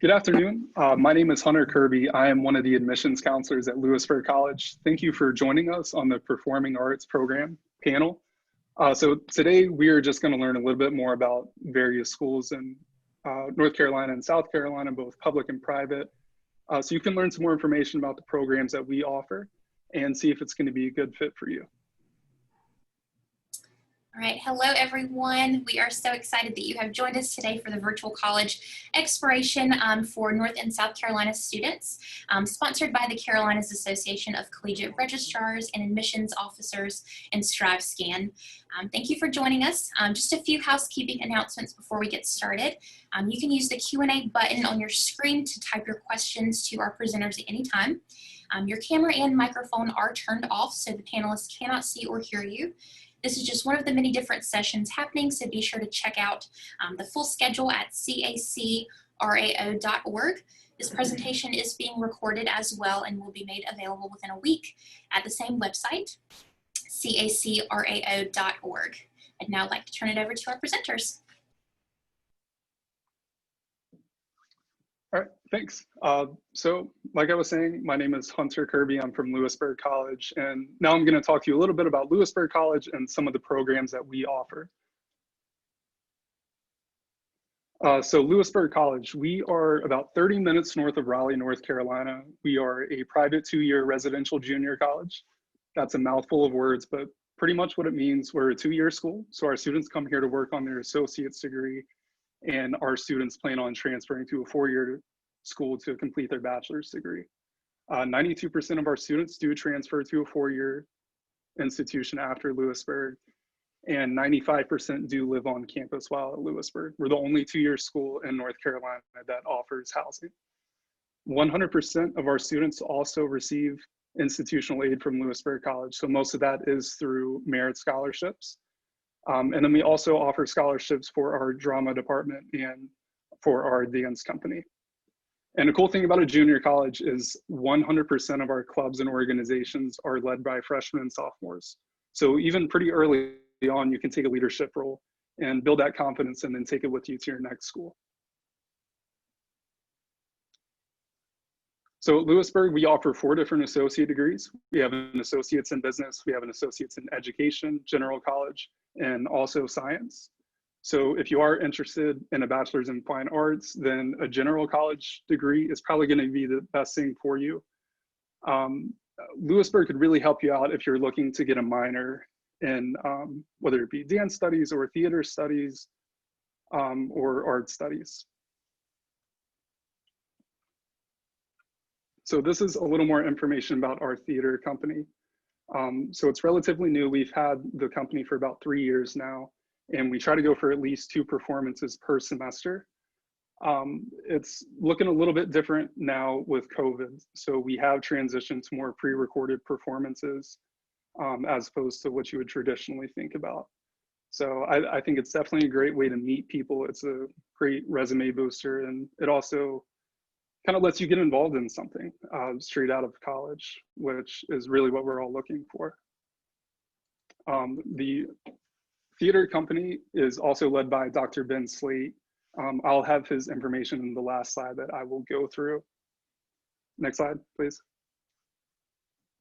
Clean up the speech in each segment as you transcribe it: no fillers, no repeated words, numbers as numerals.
Good afternoon. My name is Hunter Kirby. I am one of the admissions counselors at Louisburg College. Thank you for joining us on the Performing Arts Program panel. So today we are just going to learn a little bit more about various schools in North Carolina and South Carolina, both public and private. So you can learn some more information about the programs that we offer and see if it's going to be a good fit for you. All right, hello everyone. We are so excited that you have joined us today for the virtual college exploration for North and South Carolina students, sponsored by the Carolinas Association of Collegiate Registrars and Admissions Officers and StriveScan. Thank you for joining us. Just a few housekeeping announcements before we get started. You can use the Q&A button on your screen to type your questions to our presenters at any time. Your camera and microphone are turned off so the panelists cannot see or hear you. This is just one of the many different sessions happening, so be sure to check out the full schedule at CACRAO.org. This presentation is being recorded as well and will be made available within a week at the same website, CACRAO.org. I'd now like to turn it over to our presenters. All right, thanks. So like I was saying, my name is Hunter Kirby. I'm from Louisburg College, and now I'm going to talk to you a little bit about Louisburg College and some of the programs that we offer. So Louisburg College, we are about 30 minutes north of Raleigh, North Carolina. We are a private 2-year residential junior college. That's a mouthful of words, but pretty much what it means, we're a 2-year school. So our students come here to work on their associate's degree, and our students plan on transferring to a 4-year school to complete their bachelor's degree. 92% of our students do transfer to a 4-year institution after Louisburg, and 95% do live on campus while at Louisburg. We're the only 2-year school in North Carolina that offers housing. 100% of our students also receive institutional aid from Louisburg College, so most of that is through merit scholarships. And then we also offer scholarships for our drama department and for our dance company. And the cool thing about a junior college is 100% of our clubs and organizations are led by freshmen and sophomores. So even pretty early on, you can take a leadership role and build that confidence and then take it with you to your next school. So at Louisburg, we offer 4 different associate degrees. We have an associate's in business, we have an associate's in education, general college, and also science. So if you are interested in a bachelor's in fine arts, then a general college degree is probably going to be the best thing for you. Louisburg could really help you out if you're looking to get a minor in whether it be dance studies or theater studies or art studies. So this is a little more information about our theater company. So it's relatively new. We've had the company for about 3 years now, and we try to go for at least 2 performances per semester. It's looking a little bit different now with COVID. So we have transitioned to more pre-recorded performances as opposed to what you would traditionally think about. So I think it's definitely a great way to meet people. It's a great resume booster, and it also kind of lets you get involved in something straight out of college, which is really what we're all looking for. The theater company is also led by Dr. Ben Slate. I'll have his information in the last slide that I will go through. Next slide, please.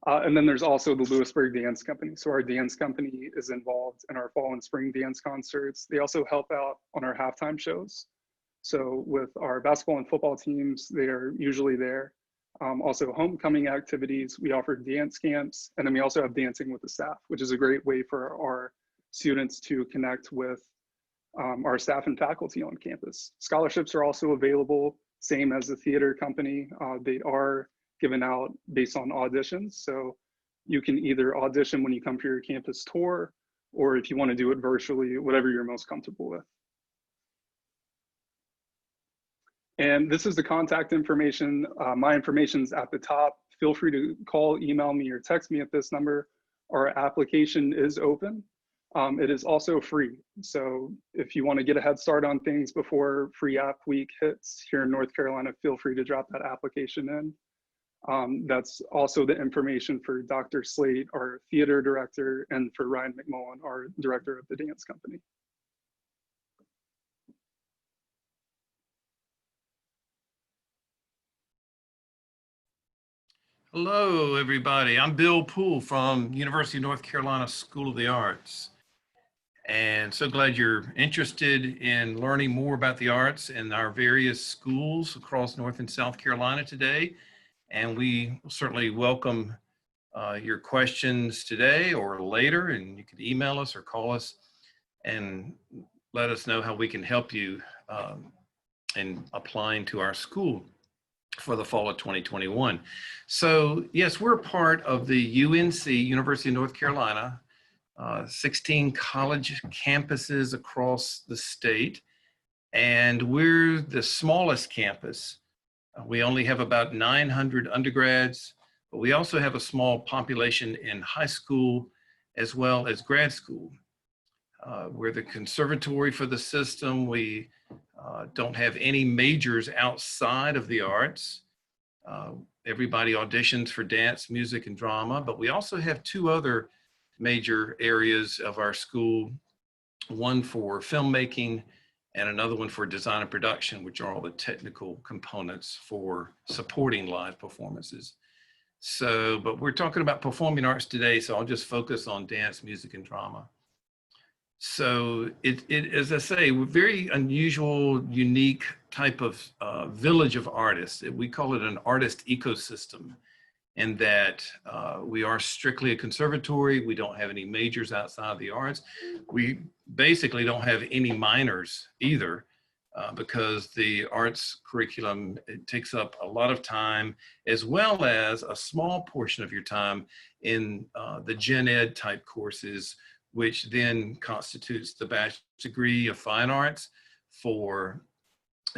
And then there's also the Louisburg Dance Company. So our dance company is involved in our fall and spring dance concerts. They also help out on our halftime shows. So with our basketball and football teams, they are usually there. Also homecoming activities, we offer dance camps, and then we also have dancing with the staff, which is a great way for our students to connect with our staff and faculty on campus. Scholarships are also available, same as the theater company. They are given out based on auditions. So you can either audition when you come for your campus tour, or if you want to do it virtually, whatever you're most comfortable with. And this is the contact information. My information's at the top. Feel free to call, email me, or text me at this number. Our application is open. It is also free. So if you want to get a head start on things before free app week hits here in North Carolina, feel free to drop that application in. That's also the information for Dr. Slate, our theater director, and for Ryan McMullen, our director of the dance company. Hello, everybody. I'm Bill Poole from University of North Carolina School of the Arts. And so glad you're interested in learning more about the arts in our various schools across North and South Carolina today. And we certainly welcome your questions today or later, and you can email us or call us and let us know how we can help you in applying to our school for the fall of 2021. So yes, we're a part of the UNC, University of North Carolina, 16 college campuses across the state, and we're the smallest campus. We only have about 900 undergrads, but we also have a small population in high school as well as grad school. We're the conservatory for the system. We don't have any majors outside of the arts. Everybody auditions for dance, music, and drama, but we also have two other major areas of our school, one for filmmaking and another one for design and production, which are all the technical components for supporting live performances. So, but we're talking about performing arts today, so I'll just focus on dance, music, and drama. So as I say, we're very unusual, unique type of village of artists. We call it an artist ecosystem, in that we are strictly a conservatory. We don't have any majors outside of the arts. We basically don't have any minors either, because the arts curriculum, it takes up a lot of time, as well as a small portion of your time in the gen ed type courses, which then constitutes the bachelor's degree of fine arts for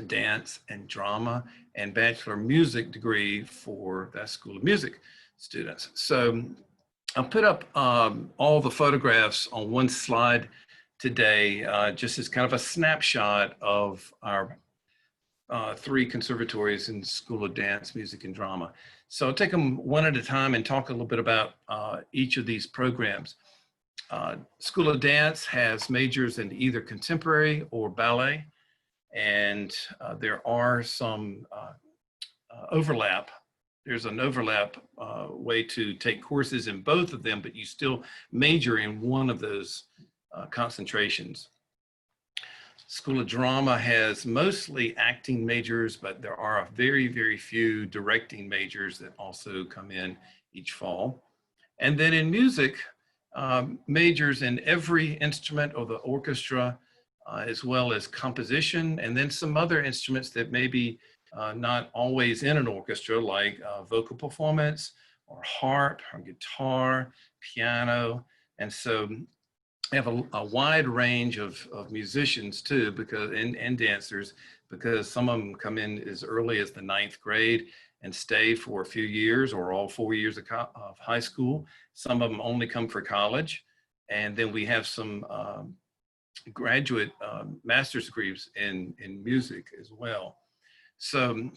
dance and drama, and bachelor music degree for that School of Music students. So I'll put up all the photographs on one slide today, just as kind of a snapshot of our three conservatories in School of Dance, Music, and Drama. So I'll take them one at a time and talk a little bit about each of these programs. School of Dance has majors in either contemporary or ballet, and there are some overlap. There's an overlap way to take courses in both of them, but you still major in one of those concentrations. School of Drama has mostly acting majors, but there are very, very few directing majors that also come in each fall. And then in music, majors in every instrument or the orchestra, as well as composition, and then some other instruments that may be not always in an orchestra, like vocal performance or harp or guitar, piano. And so we have a wide range of musicians too, because and dancers, because some of them come in as early as the 9th grade and stay for a few years or all 4 years of high school. Some of them only come for college. And then we have some graduate master's degrees in music as well. So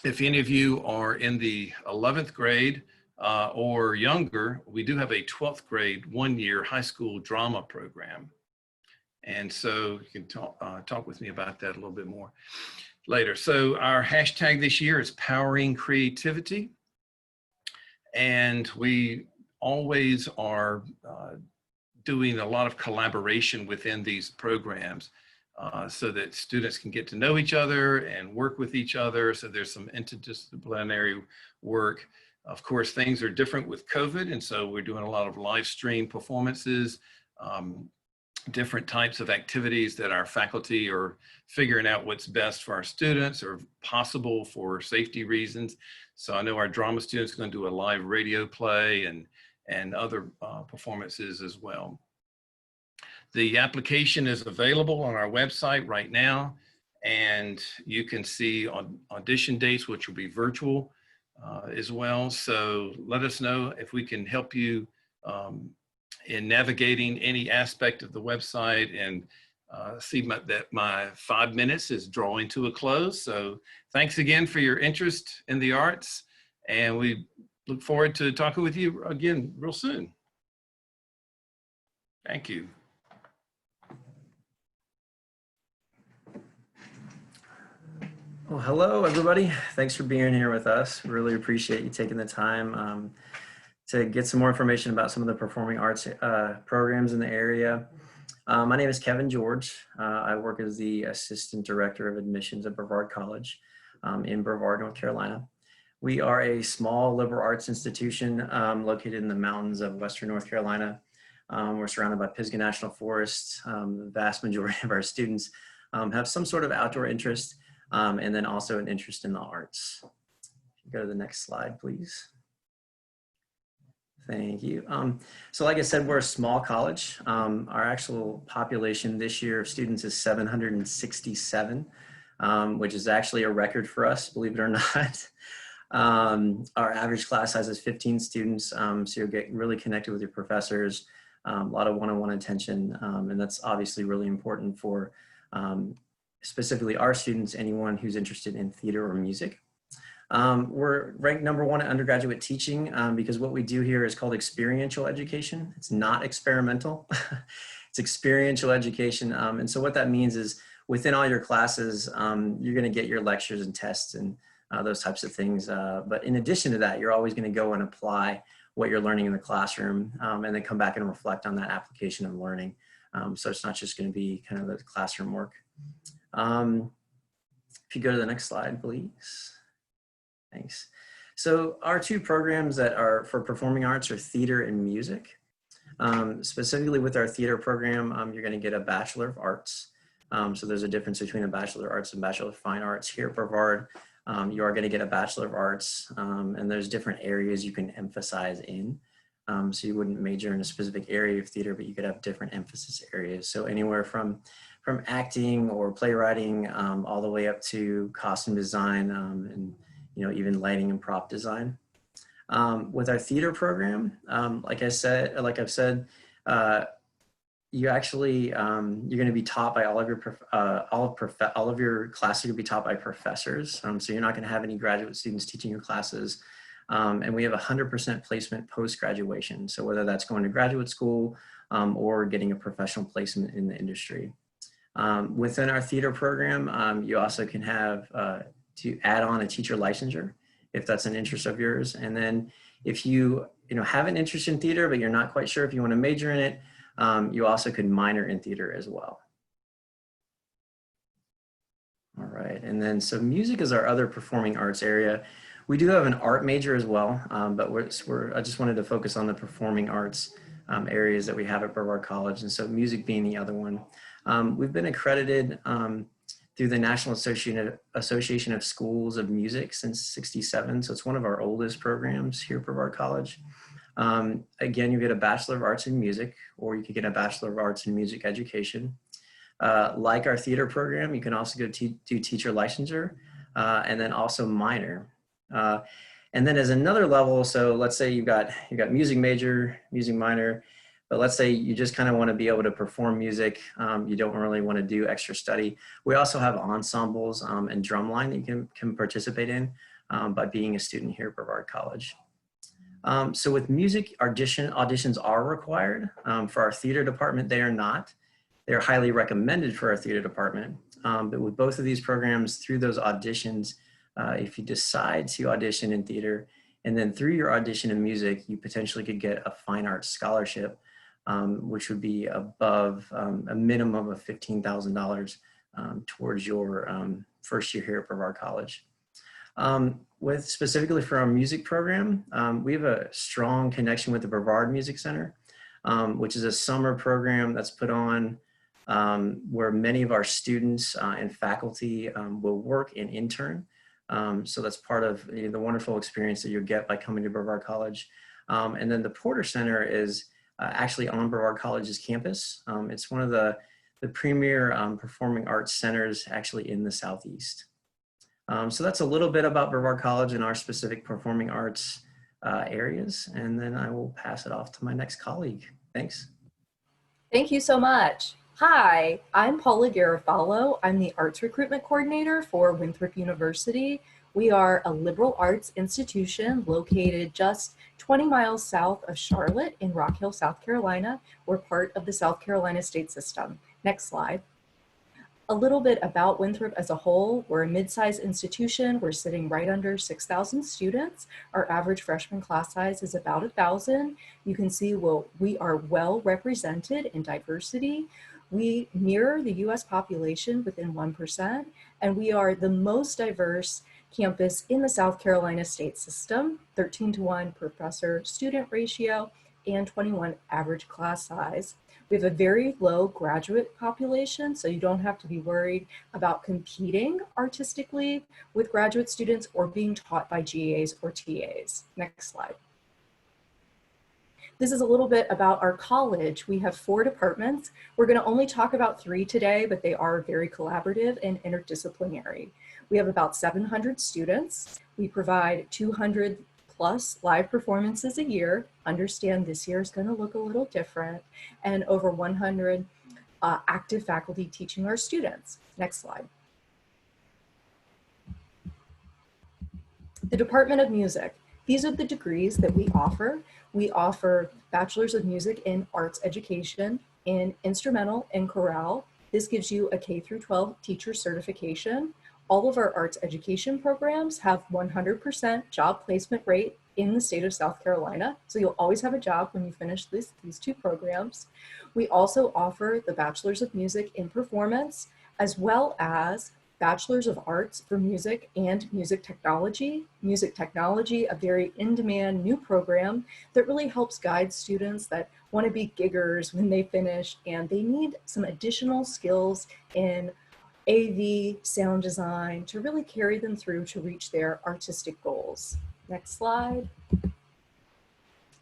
if any of you are in the 11th grade or younger, we do have a 12th grade 1-year high school drama program. And so you can talk with me about that a little bit more later. So our hashtag this year is Powering Creativity. And we always are doing a lot of collaboration within these programs so that students can get to know each other and work with each other. So there's some interdisciplinary work. Of course, things are different with COVID, and so we're doing a lot of live stream performances, different types of activities that our faculty are figuring out what's best for our students or possible for safety reasons. So I know our drama students are going to do a live radio play and other performances as well. The application is available on our website right now, and you can see audition dates, which will be virtual as well. So let us know if we can help you in navigating any aspect of the website. And see that my 5 minutes is drawing to a close. So thanks again for your interest in the arts, and we look forward to talking with you again real soon. Thank you. Well, hello, everybody. Thanks for being here with us. Really appreciate you taking the time to get some more information about some of the performing arts programs in the area. My name is Kevin George. I work as the Assistant Director of Admissions at Brevard College in Brevard, North Carolina. We are a small liberal arts institution located in the mountains of Western North Carolina. We're surrounded by Pisgah National Forest. The vast majority of our students have some sort of outdoor interest. And then also an interest in the arts. Go to the next slide, please. Thank you. So like I said, we're a small college. Our actual population this year of students is 767, which is actually a record for us, believe it or not. Our average class size is 15 students, so you'll get really connected with your professors, a lot of one-on-one attention, and that's obviously really important for specifically our students, anyone who's interested in theater or music. We're ranked #1 in undergraduate teaching because what we do here is called experiential education. It's not experimental, it's experiential education. And so what that means is within all your classes, you're gonna get your lectures and tests and those types of things. But in addition to that, you're always gonna go and apply what you're learning in the classroom and then come back and reflect on that application of learning. So it's not just gonna be kind of the classroom work. If you go to the next slide, please. Thanks. So our two programs that are for performing arts are theater and music. Specifically with our theater program, you're going to get a Bachelor of Arts. So there's a difference between a Bachelor of Arts and Bachelor of Fine Arts. Here at Brevard, you are going to get a Bachelor of Arts, and there's different areas you can emphasize in. So you wouldn't major in a specific area of theater, but you could have different emphasis areas. So anywhere from acting or playwriting all the way up to costume design and even lighting and prop design. With our theater program, like I've said, you actually you're going to be taught by all of your classes. You'll be taught by professors, so you're not going to have any graduate students teaching your classes. And we have 100% placement post-graduation. So whether that's going to graduate school or getting a professional placement in the industry. Within our theater program, you also can have to add on a teacher licensure if that's an interest of yours. And then if you have an interest in theater, but you're not quite sure if you want to major in it, you also could minor in theater as well. All right, and then so music is our other performing arts area. We do have an art major as well, but I just wanted to focus on the performing arts areas that we have at Brevard College, and so music being the other one. We've been accredited through the National Association of Schools of Music since '67, so it's one of our oldest programs here at Brevard College. Again, you get a Bachelor of Arts in Music, or you could get a Bachelor of Arts in Music Education. Like our theater program, you can also go do teacher licensure, and then also minor. And then as another level, so let's say you got music major, music minor, but let's say you just kind of want to be able to perform music. You don't really want to do extra study. We also have ensembles and drumline that you can participate in by being a student here at Brevard College. So with music, auditions are required. For our theater department, they are not. They're highly recommended for our theater department. But with both of these programs, through those auditions, if you decide to audition in theater, and then through your audition in music, you potentially could get a fine arts scholarship, which would be above a minimum of $15,000 towards your first year here at Brevard College. With specifically for our music program, we have a strong connection with the Brevard Music Center, which is a summer program that's put on where many of our students and faculty will work and intern. So that's part of the wonderful experience that you'll get by coming to Brevard College. And then the Porter Center is actually on Brevard College's campus. It's one of the premier performing arts centers actually in the Southeast. So that's a little bit about Brevard College and our specific performing arts areas. And then I will pass it off to my next colleague. Thanks. Thank you so much. Hi, I'm Paula Garofalo. I'm the Arts Recruitment Coordinator for Winthrop University. We are a liberal arts institution located just 20 miles south of Charlotte in Rock Hill, South Carolina. We're part of the South Carolina state system. Next slide. A little bit about Winthrop as a whole. We're a mid-sized institution. We're sitting right under 6,000 students. Our average freshman class size is about 1,000. You can see we are well represented in diversity. We mirror the US population within 1%, and we are the most diverse campus in the South Carolina state system, 13-to-1 professor-student ratio, and 21 average class size. We have a very low graduate population, so you don't have to be worried about competing artistically with graduate students or being taught by GAs or TAs. Next slide. This is a little bit about our college. We have 4 departments. We're going to only talk about 3 today, but they are very collaborative and interdisciplinary. We have about 700 students. We provide 200 plus live performances a year. Understand this year is going to look a little different, and over 100 active faculty teaching our students. Next slide. The Department of Music. These are the degrees that we offer. We offer Bachelor's of Music in Arts Education, in Instrumental and Chorale. This gives you a K-12 teacher certification. All of our arts education programs have 100% job placement rate in the state of South Carolina. So you'll always have a job when you finish these 2 programs. We also offer the Bachelor's of Music in Performance, as well as Bachelor's of Arts for Music and Music Technology. Music Technology, a very in-demand new program that really helps guide students that want to be giggers when they finish and they need some additional skills in AV, sound design to really carry them through to reach their artistic goals. Next slide.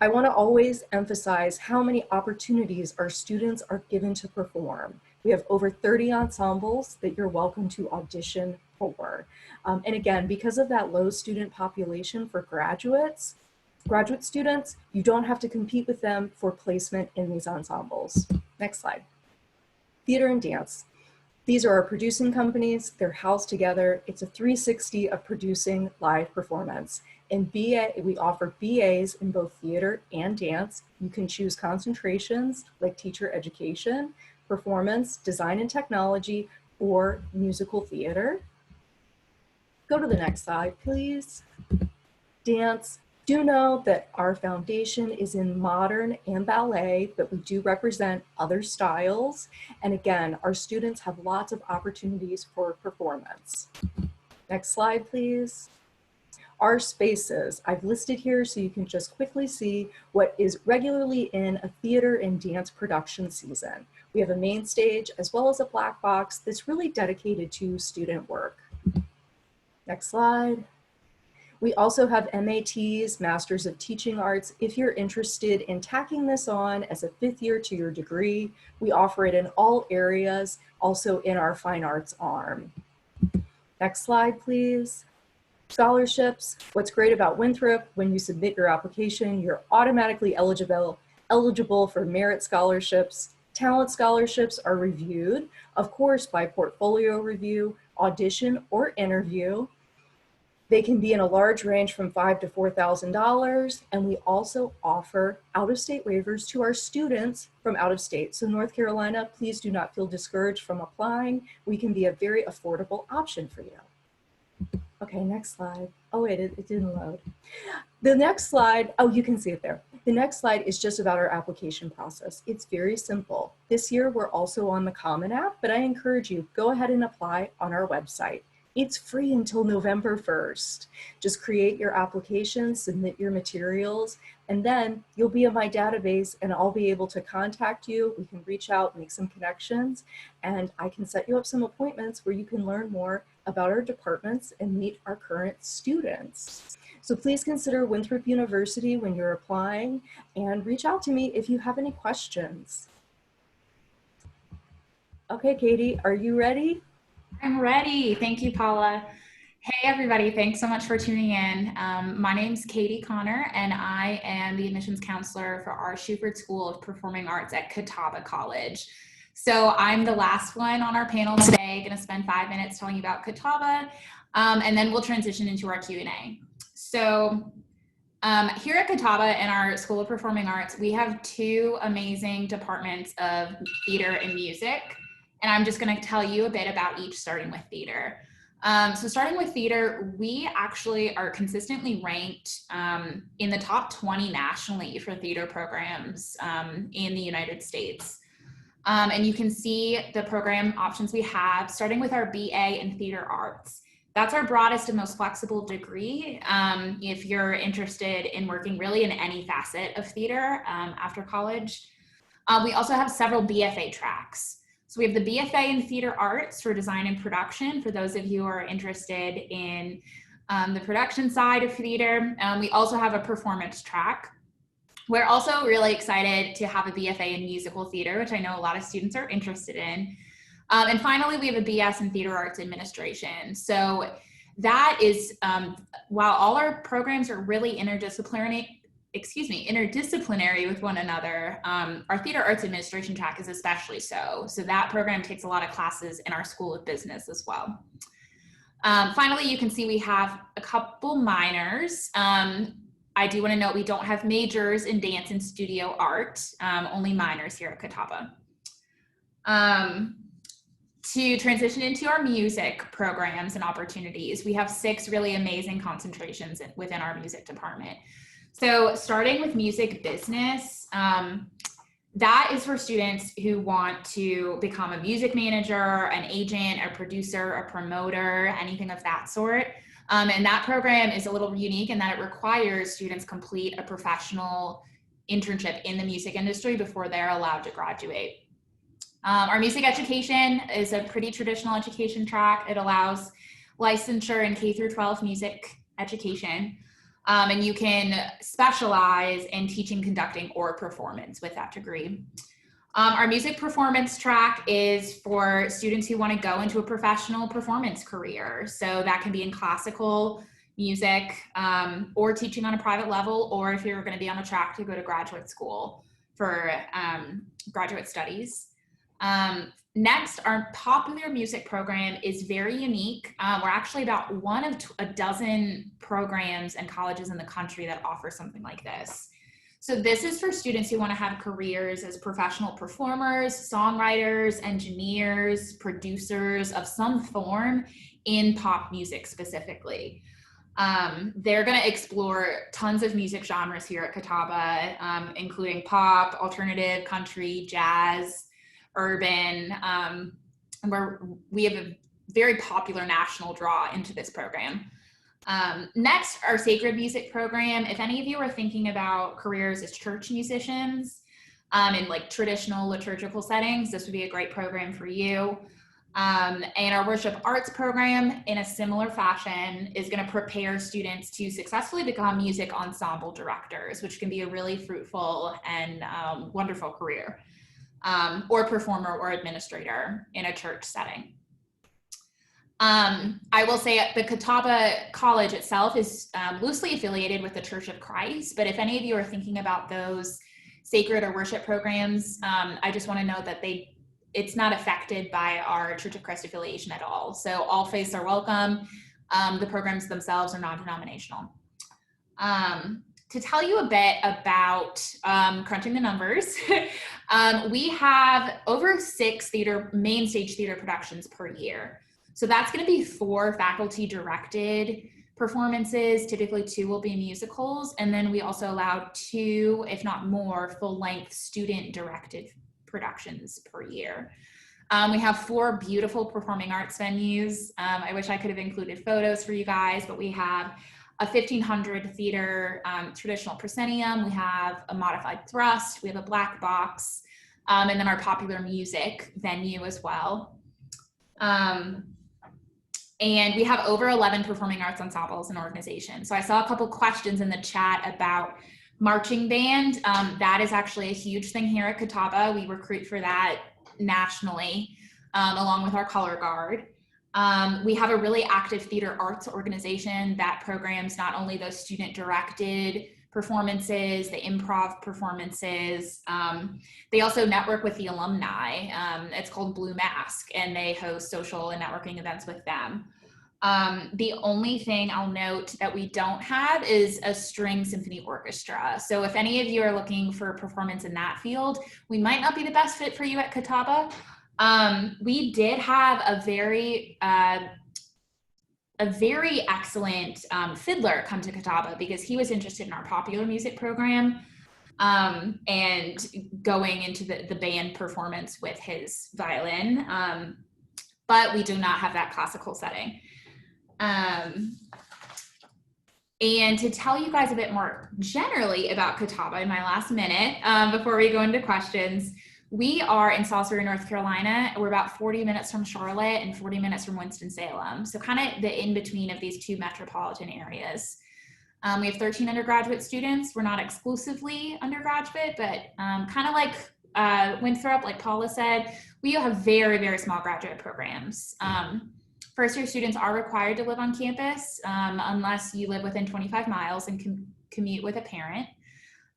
I want to always emphasize how many opportunities our students are given to perform. We have over 30 ensembles that you're welcome to audition for. And again, because of that low student population for graduate students, you don't have to compete with them for placement in these ensembles. Next slide. Theater and dance. These are our producing companies. They're housed together. It's a 360 of producing live performance. In BA, we offer BAs in both theater and dance. You can choose concentrations like teacher education, performance, design and technology, or musical theater. Go to the next slide, please. Dance. Do know that our foundation is in modern and ballet, but we do represent other styles. And again, our students have lots of opportunities for performance. Next slide, please. Our spaces, I've listed here so you can just quickly see what is regularly in a theater and dance production season. We have a main stage as well as a black box that's really dedicated to student work. Next slide. We also have MATs, Masters of Teaching Arts. If you're interested in tacking this on as a 5th year to your degree, we offer it in all areas, also in our fine arts arm. Next slide, please. Scholarships. What's great about Winthrop, when you submit your application, you're automatically eligible for merit scholarships. Talent scholarships are reviewed, of course, by portfolio review, audition, or interview. They can be in a large range from $5,000 to $4,000, and we also offer out-of-state waivers to our students from out of state. So North Carolina, please do not feel discouraged from applying. We can be a very affordable option for you. Okay, next slide. Oh wait, it didn't load. The next slide, oh, you can see it there. The next slide is just about our application process. It's very simple. This year, we're also on the Common App, but I encourage you, go ahead and apply on our website. It's free until November 1st. Just create your application, submit your materials, and then you'll be in my database and I'll be able to contact you. We can reach out, make some connections, and I can set you up some appointments where you can learn more about our departments and meet our current students. So please consider Winthrop University when you're applying and reach out to me if you have any questions. Okay, Katie, are you ready? I'm ready. Thank you, Paula. Hey, everybody. Thanks so much for tuning in. My name's Katie Connor, and I am the admissions counselor for our Shuford School of Performing Arts at Catawba College. So I'm the last one on our panel today, going to spend 5 minutes telling you about Catawba, and then we'll transition into our Q&A. So here at Catawba in our School of Performing Arts, we have 2 amazing departments of theater and music. And I'm just going to tell you a bit about each, starting with theater. So starting with theater, we actually are consistently ranked in the top 20 nationally for theater programs in the United States. And you can see the program options we have, starting with our BA in Theater Arts. That's our broadest and most flexible degree if you're interested in working really in any facet of theater after college. We also have several BFA tracks. So we have the BFA in Theater Arts for design and production, for those of you who are interested in the production side of theater. We also have a performance track. We're also really excited to have a BFA in musical theater, which I know a lot of students are interested in. And finally, we have a BS in Theater Arts Administration. So that is, while all our programs are really interdisciplinary with one another, our Theater Arts Administration track is especially so. So that program takes a lot of classes in our School of Business as well. Finally, you can see we have a couple minors. I do want to note we don't have majors in dance and studio art, only minors here at Catawba. To transition into our music programs and opportunities, we have 6 really amazing concentrations within our music department. So starting with music business, that is for students who want to become a music manager, an agent, a producer, a promoter, anything of that sort. And that program is a little unique in that it requires students complete a professional internship in the music industry before they're allowed to graduate. Our music education is a pretty traditional education track. It allows licensure in K through 12 music education. And you can specialize in teaching, conducting, or performance with that degree. Our music performance track is for students who want to go into a professional performance career. So that can be in classical music or teaching on a private level, or if you're going to be on a track to go to graduate school for graduate studies. Next, our popular music program is very unique. We're actually about one of a dozen programs and colleges in the country that offer something like this. So this is for students who want to have careers as professional performers, songwriters, engineers, producers of some form in pop music specifically. They're going to explore tons of music genres here at Catawba, including pop, alternative, country, jazz, urban, where we have a very popular national draw into this program. Next, our sacred music program. If any of you are thinking about careers as church musicians in like traditional liturgical settings, this would be a great program for you. And our worship arts program, in a similar fashion, is going to prepare students to successfully become music ensemble directors, which can be a really fruitful and wonderful career, or performer or administrator in a church setting. I will say the Catawba College itself is loosely affiliated with the Church of Christ, but if any of you are thinking about those sacred or worship programs, I just want to know that it's not affected by our Church of Christ affiliation at all. So all faiths are welcome. The programs themselves are non-denominational. To tell you a bit about crunching the numbers, we have over 6 main stage theater productions per year. So that's going to be 4 faculty directed performances. Typically 2 will be musicals. And then we also allow 2, if not more, full length student directed productions per year. We have 4 beautiful performing arts venues. I wish I could have included photos for you guys, but we have a 1500 theater traditional proscenium. We have a modified thrust. We have a black box, and then our popular music venue as well. And we have over 11 performing arts ensembles and organizations. So I saw a couple questions in the chat about marching band. That is actually a huge thing here at Catawba. We recruit for that nationally, along with our color guard. We have a really active theater arts organization that programs not only those student directed performances, the improv performances. They also network with the alumni. It's called Blue Mask, and they host social and networking events with them. The only thing I'll note that we don't have is a string symphony orchestra. So if any of you are looking for a performance in that field, we might not be the best fit for you at Catawba. We did have a very excellent fiddler come to Catawba because he was interested in our popular music program and going into the band performance with his violin. But we do not have that classical setting. And to tell you guys a bit more generally about Catawba in my last minute, before we go into questions, we are in Salisbury, North Carolina. We're about 40 minutes from Charlotte and 40 minutes from Winston-Salem. So kind of the in-between of these two metropolitan areas. We have 13 undergraduate students. We're not exclusively undergraduate, but kind of like Winthrop, like Paula said, we have very, very small graduate programs. First year students are required to live on campus unless you live within 25 miles and commute with a parent,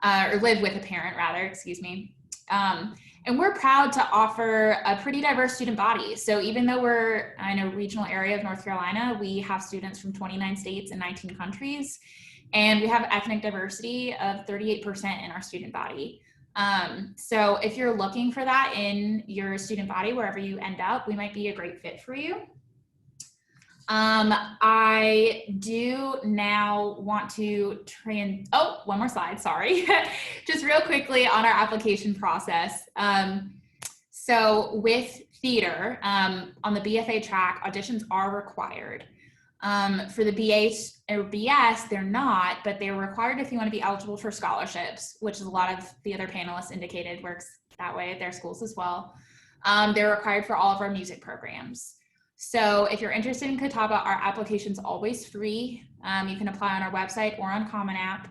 or live with a parent rather, excuse me. And we're proud to offer a pretty diverse student body. So even though we're in a regional area of North Carolina, we have students from 29 states and 19 countries. And we have ethnic diversity of 38% in our student body. So if you're looking for that in your student body, wherever you end up, we might be a great fit for you. I do now want to one more slide, sorry. Just real quickly on our application process. So with theater, on the BFA track, auditions are required. For the BA or BS, they're not, but they're required if you want to be eligible for scholarships, which is a lot of the other panelists indicated works that way at their schools as well. They're required for all of our music programs. So if you're interested in Catawba, our application's always free. You can apply on our website or on Common App.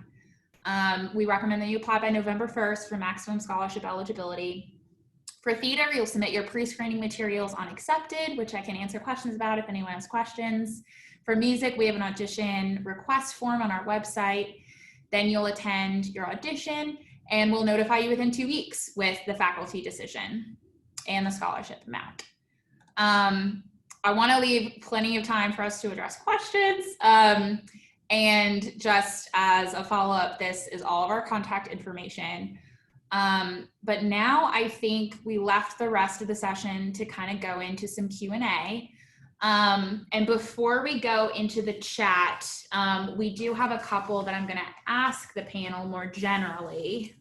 We recommend that you apply by November 1st for maximum scholarship eligibility. For theater, you'll submit your pre-screening materials on Accepted, which I can answer questions about if anyone has questions. For music, we have an audition request form on our website. Then you'll attend your audition and we'll notify you within 2 weeks with the faculty decision and the scholarship amount. I want to leave plenty of time for us to address questions. And just as a follow-up, this is all of our contact information. But now I think we left the rest of the session to kind of go into some Q&A. And before we go into the chat, we do have a couple that I'm going to ask the panel more generally.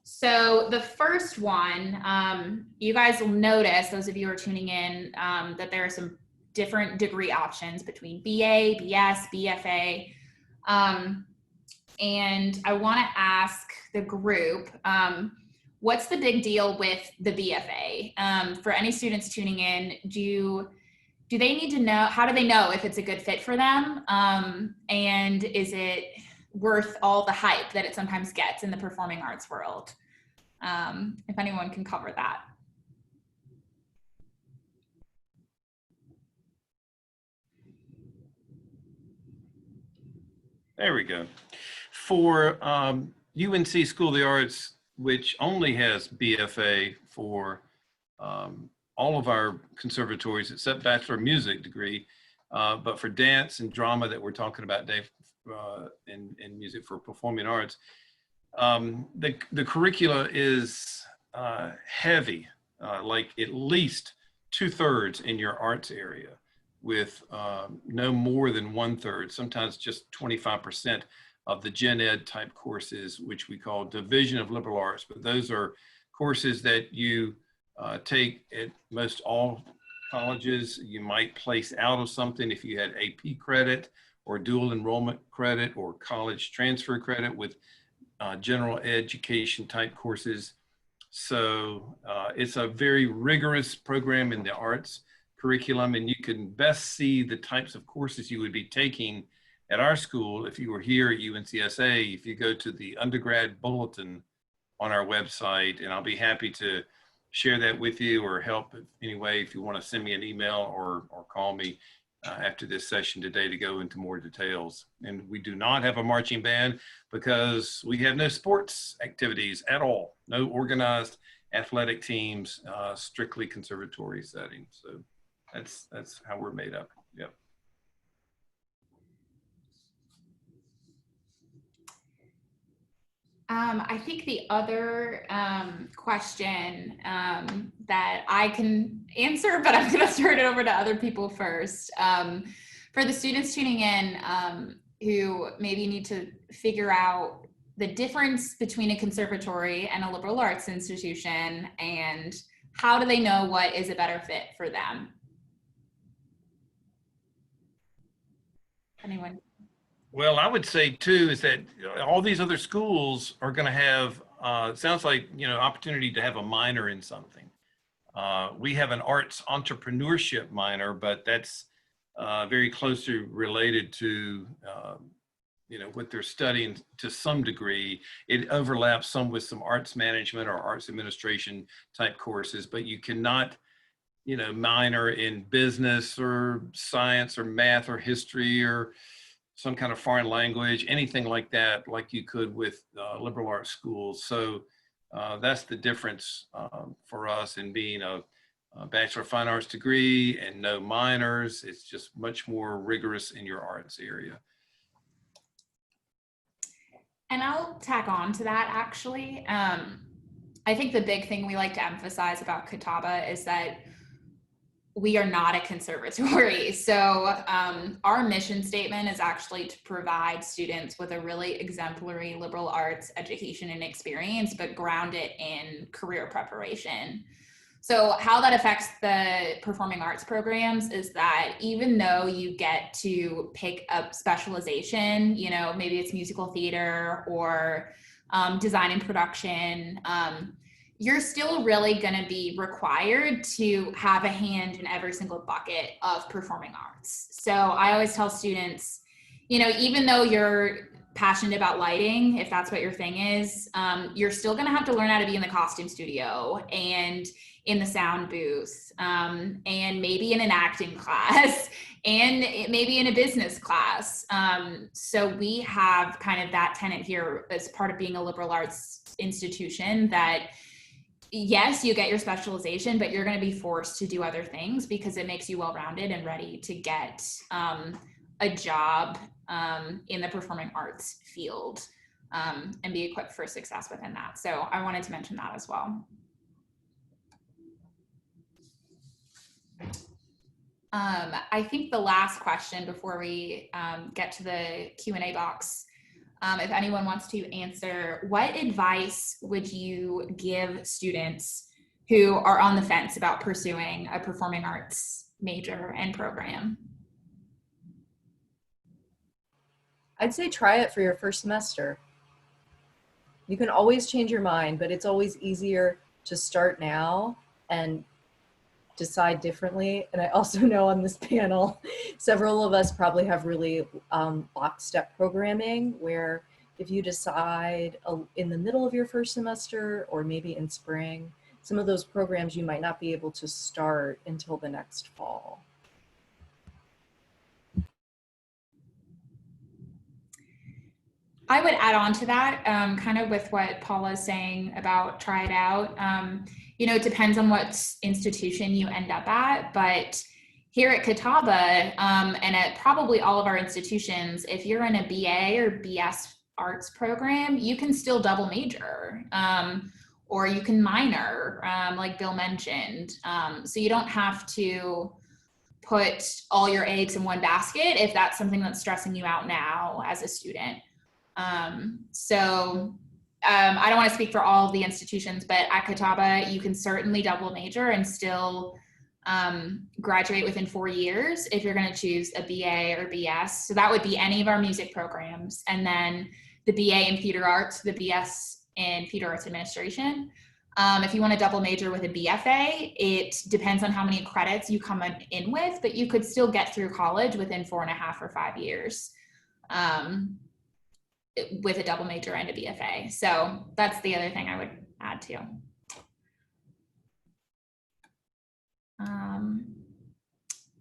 So the first one, you guys will notice, those of you who are tuning in, that there are some different degree options between BA, BS, BFA. And I want to ask the group, what's the big deal with the BFA? For any students tuning in, do they need to know, how do they know if it's a good fit for them? And is it worth all the hype that it sometimes gets in the performing arts world? If anyone can cover that. There we go. For UNC School of the Arts, which only has BFA for all of our conservatories except Bachelor of Music degree, but for dance and drama that we're talking about, Dave, and music for performing arts, the curricula is heavy, like at least 2/3 in your arts area, with no more than 1/3, sometimes just 25% of the gen ed type courses, which we call Division of Liberal Arts. But those are courses that you take at most all colleges. You might place out of something if you had AP credit or dual enrollment credit or college transfer credit with general education type courses. So it's a very rigorous program in the arts curriculum, and you can best see the types of courses you would be taking at our school if you were here at UNCSA, if you go to the undergrad bulletin on our website, and I'll be happy to share that with you or help anyway if you want to send me an email or call me after this session today to go into more details. And we do not have a marching band because we have no sports activities at all, no organized athletic teams, strictly conservatory setting. So that's how we're made up. Yep. I think the other question that I can answer, but I'm going to turn it over to other people first. For the students tuning in who maybe need to figure out the difference between a conservatory and a liberal arts institution, and how do they know what is a better fit for them? Anyone? Well, I would say too is that all these other schools are going to have, it sounds like, opportunity to have a minor in something. We have an arts entrepreneurship minor, but that's very closely related to, what they're studying to some degree. It overlaps some with some arts management or arts administration type courses, but you cannot, minor in business or science or math or history or some kind of foreign language, anything like that, like you could with liberal arts schools. So that's the difference for us in being a Bachelor of Fine Arts degree and no minors. It's just much more rigorous in your arts area. And I'll tack on to that, actually. I think the big thing we like to emphasize about Catawba is that we are not a conservatory. So our mission statement is actually to provide students with a really exemplary liberal arts education and experience, but ground it in career preparation. So how that affects the performing arts programs is that even though you get to pick up specialization, maybe it's musical theater or design and production, you're still really going to be required to have a hand in every single bucket of performing arts. So I always tell students, even though you're passionate about lighting, if that's what your thing is, you're still going to have to learn how to be in the costume studio and in the sound booth, and maybe in an acting class, and maybe in a business class. So we have kind of that tenet here as part of being a liberal arts institution that, yes, you get your specialization, but you're going to be forced to do other things because it makes you well-rounded and ready to get a job in the performing arts field and be equipped for success within that. So I wanted to mention that as well. I think the last question before we get to the Q&A box, if anyone wants to answer, what advice would you give students who are on the fence about pursuing a performing arts major and program? I'd say try it for your first semester. You can always change your mind, but it's always easier to start now and decide differently. And I also know on this panel, several of us probably have really lockstep programming where if you decide in the middle of your first semester or maybe in spring, some of those programs you might not be able to start until the next fall. I would add on to that, kind of with what Paula is saying about try it out. It depends on what institution you end up at, but here at Catawba and at probably all of our institutions, if you're in a BA or BS arts program, you can still double major or you can minor, like Bill mentioned. So you don't have to put all your eggs in one basket if that's something that's stressing you out now as a student. I don't want to speak for all of the institutions, but at Catawba, you can certainly double major and still graduate within 4 years if you're going to choose a BA or BS. So that would be any of our music programs, and then the BA in theater arts, the BS in theater arts administration. If you want to double major with a BFA, it depends on how many credits you come in with, but you could still get through college within 4.5 or 5 years. With a double major and a BFA. So that's the other thing I would add to.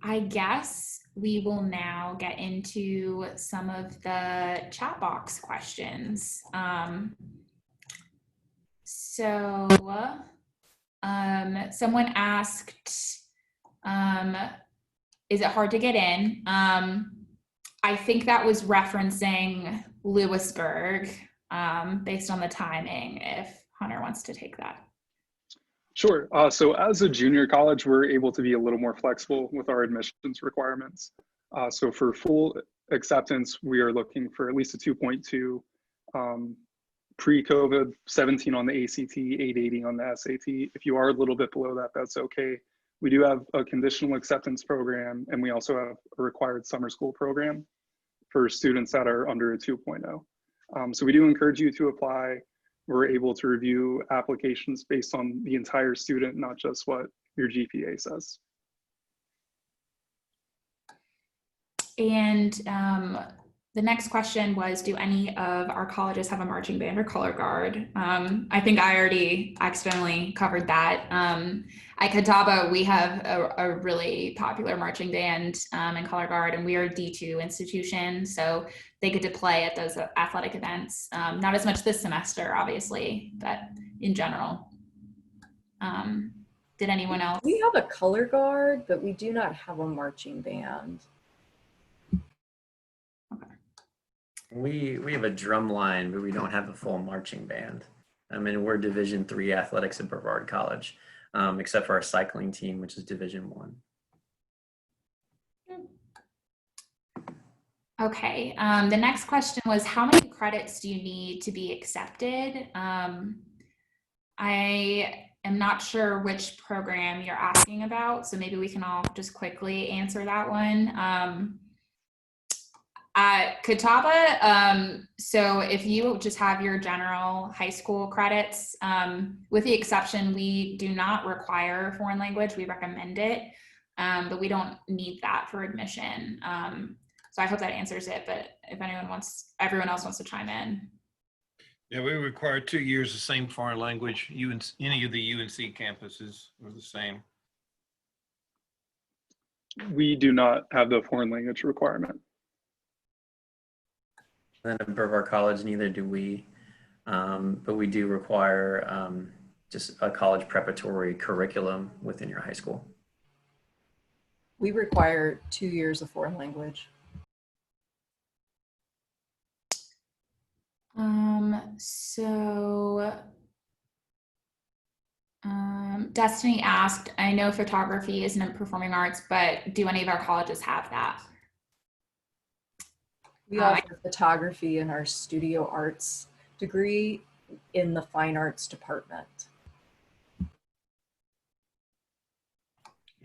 I guess we will now get into some of the chat box questions. Someone asked, is it hard to get in? I think that was referencing Louisburg. based on the timing, if Hunter wants to take that. Sure. So as a junior college, we're able to be a little more flexible with our admissions requirements. So for full acceptance, we are looking for at least a 2.2. Pre-COVID, 17 on the ACT, 880 on the SAT. If you are a little bit below that, that's okay. We do have a conditional acceptance program, and we also have a required summer school program for students that are under a 2.0. So we do encourage you to apply. We're able to review applications based on the entire student, not just what your GPA says. And the next question was, do any of our colleges have a marching band or color guard? I think I already accidentally covered that. At Catawba, we have a really popular marching band and color guard, and we are a D2 institution, so they get to play at those athletic events. Not as much this semester, obviously, but in general. Did anyone else? We have a color guard, but we do not have a marching band. We have a drum line, but we don't have a full marching band. I mean, we're Division III athletics at Brevard College, except for our cycling team, which is Division I. Okay, the next question was, how many credits do you need to be accepted? I am not sure which program you're asking about, so maybe we can all just quickly answer that one. At Catawba, so if you just have your general high school credits, with the exception, we do not require foreign language, we recommend it, but we don't need that for admission. So I hope that answers it, but if everyone else wants to chime in. Yeah, we require 2 years, the same foreign language. Any of the UNC campuses are the same. We do not have the foreign language requirement. Then at Brevard College, neither do we, but we do require just a college preparatory curriculum within your high school. We require 2 years of foreign language. Destiny asked, I know photography isn't in performing arts, but do any of our colleges have that? We offer photography in our studio arts degree in the fine arts department.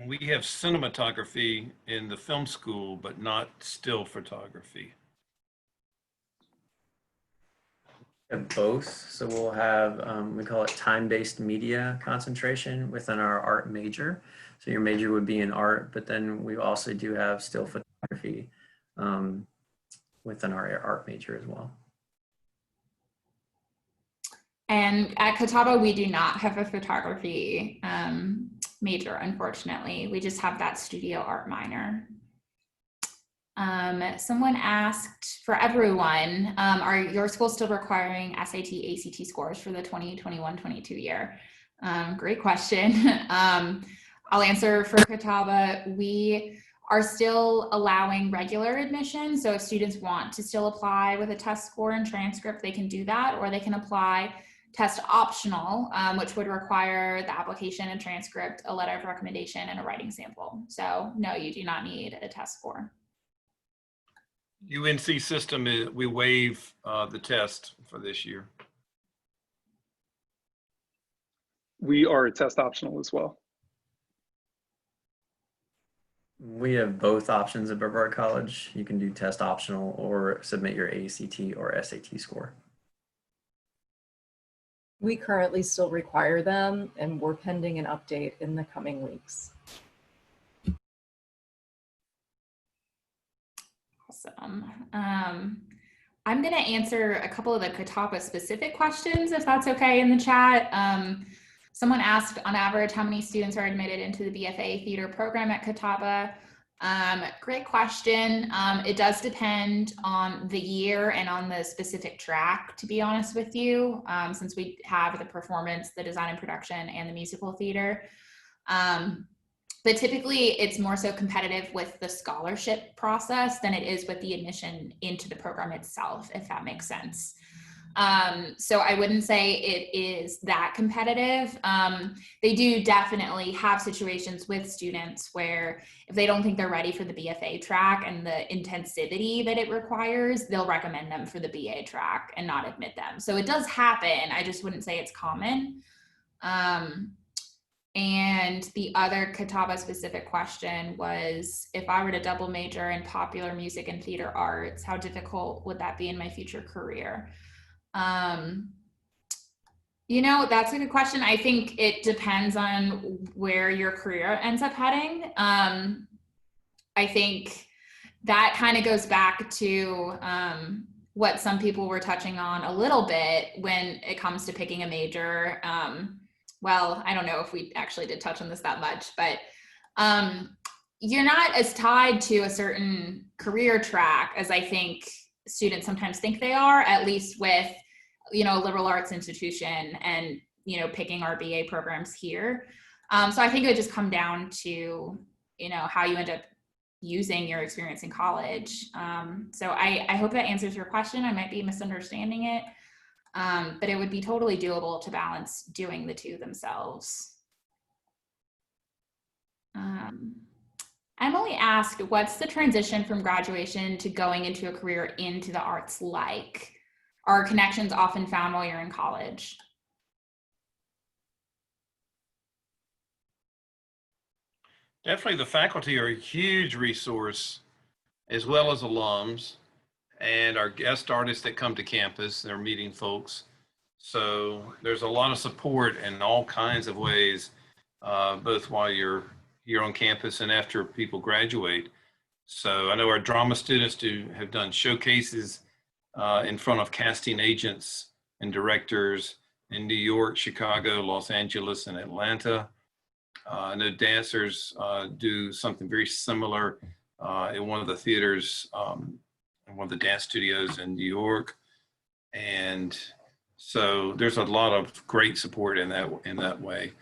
We have cinematography in the film school, but not still photography. We have both. So we'll have, we call it time-based media concentration within our art major. So your major would be in art, but then we also do have still photography within our art major as well. And at Catawba, we do not have a photography major, unfortunately. We just have that studio art minor. Someone asked, for everyone, are your schools still requiring SAT, ACT scores for the 2021-22 year? Great question. I'll answer for Catawba. We are still allowing regular admission. So if students want to still apply with a test score and transcript, they can do that, or they can apply test optional, which would require the application and transcript, a letter of recommendation, and a writing sample. So no, you do not need a test score. UNC system, we waive the test for this year. We are test optional as well. We have both options at Brevard College. You can do test optional or submit your ACT or SAT score. We currently still require them, and we're pending an update in the coming weeks. Awesome. I'm going to answer a couple of the Catawba specific questions, if that's okay, in the chat. Someone asked, on average, how many students are admitted into the BFA theater program at Catawba? Great question. It does depend on the year and on the specific track, to be honest with you, since we have the performance, the design and production, and the musical theater. But typically it's more so competitive with the scholarship process than it is with the admission into the program itself, if that makes sense. So I wouldn't say it is that competitive. They do definitely have situations with students where if they don't think they're ready for the BFA track and the intensivity that it requires, they'll recommend them for the BA track and not admit them. So it does happen. I just wouldn't say it's common. And the other Catawba specific question was, if I were to double major in popular music and theater arts, how difficult would that be in my future career? You know, that's a good question. I think it depends on where your career ends up heading. I think that kind of goes back to what some people were touching on a little bit when it comes to picking a major. Well, I don't know if we actually did touch on this that much, but you're not as tied to a certain career track as I think students sometimes think they are, at least with, you know, a liberal arts institution and, you know, picking our BA programs here. So I think it would just come down to, you know, how you end up using your experience in college. So I hope that answers your question. I might be misunderstanding it. But it would be totally doable to balance doing the two themselves. Emily asked, what's the transition from graduation to going into a career into the arts like? Are connections often found while you're in college? Definitely the faculty are a huge resource, as well as alums. And our guest artists that come to campus, they're meeting folks. So there's a lot of support in all kinds of ways, both while you're here on campus and after people graduate. So I know our drama students have done showcases in front of casting agents and directors in New York, Chicago, Los Angeles, and Atlanta. I know dancers do something very similar in one of the theaters, in one of the dance studios in New York. And so there's a lot of great support in that way.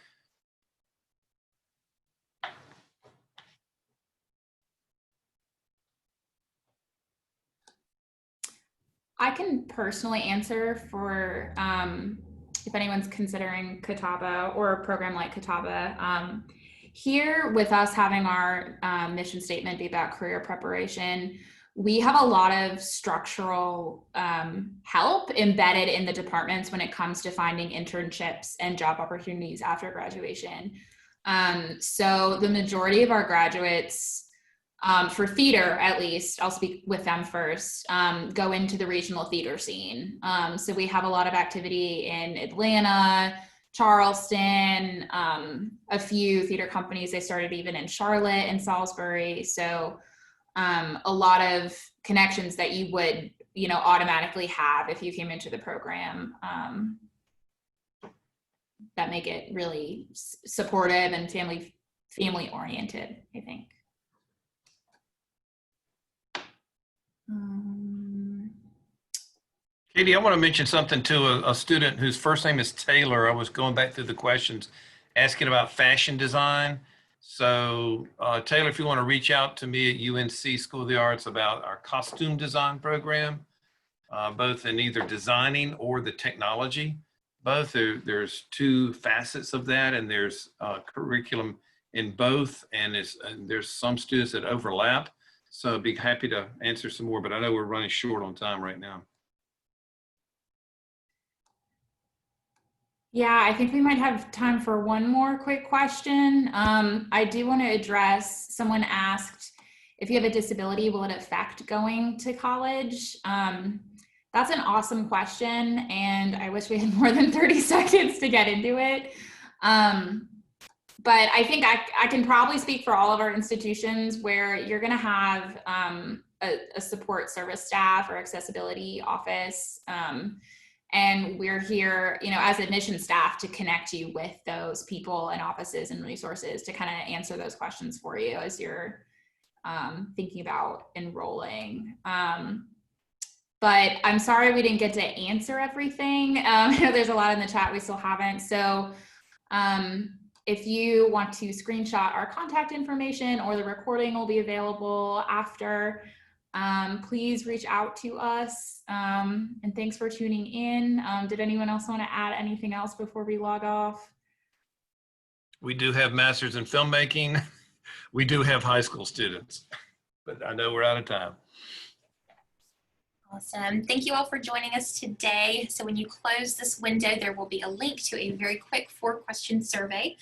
I can personally answer for if anyone's considering Catawba or a program like Catawba. Here with us having our mission statement be about career preparation, we have a lot of structural help embedded in the departments when it comes to finding internships and job opportunities after graduation. So the majority of our graduates, for theater at least, I'll speak with them first, go into the regional theater scene. So we have a lot of activity in Atlanta, Charleston, a few theater companies. They started even in Charlotte and Salisbury. So a lot of connections that you would, you know, automatically have if you came into the program that make it really supportive and family oriented, I think. Katie, I want to mention something to a student whose first name is Taylor. I was going back through the questions, asking about fashion design. So Taylor, if you want to reach out to me at UNC School of the Arts about our costume design program, both in either designing or the technology, both there's two facets of that, and there's curriculum in both, and there's some students that overlap. So I'd be happy to answer some more, but I know we're running short on time right now. Yeah, I think we might have time for one more quick question. I do want to address, someone asked, if you have a disability, will it affect going to college? That's an awesome question, and I wish we had more than 30 seconds to get into it. But I think I can probably speak for all of our institutions where you're going to have a support service staff or accessibility office. And we're here, you know, as admission staff to connect you with those people and offices and resources to kind of answer those questions for you as you're thinking about enrolling. But I'm sorry we didn't get to answer everything. I know there's a lot in the chat we still haven't. So if you want to screenshot our contact information, or the recording will be available after, Please reach out to us. And thanks for tuning in. Did anyone else want to add anything else before we log off? We do have masters in filmmaking. We do have high school students, but I know we're out of time. Awesome. Thank you all for joining us today. So when you close this window, there will be a link to a very quick 4-question survey.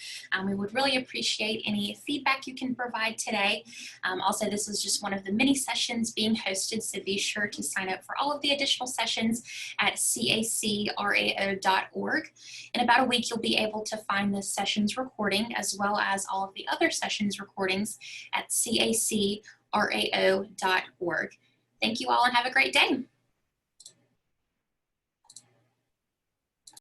We would really appreciate any feedback you can provide today. Also, this is just one of the many sessions being hosted, so be sure to sign up for all of the additional sessions at CACRAO.org. In about a week, you'll be able to find this session's recording as well as all of the other sessions recordings at CACRAO.org. Thank you all and have a great day.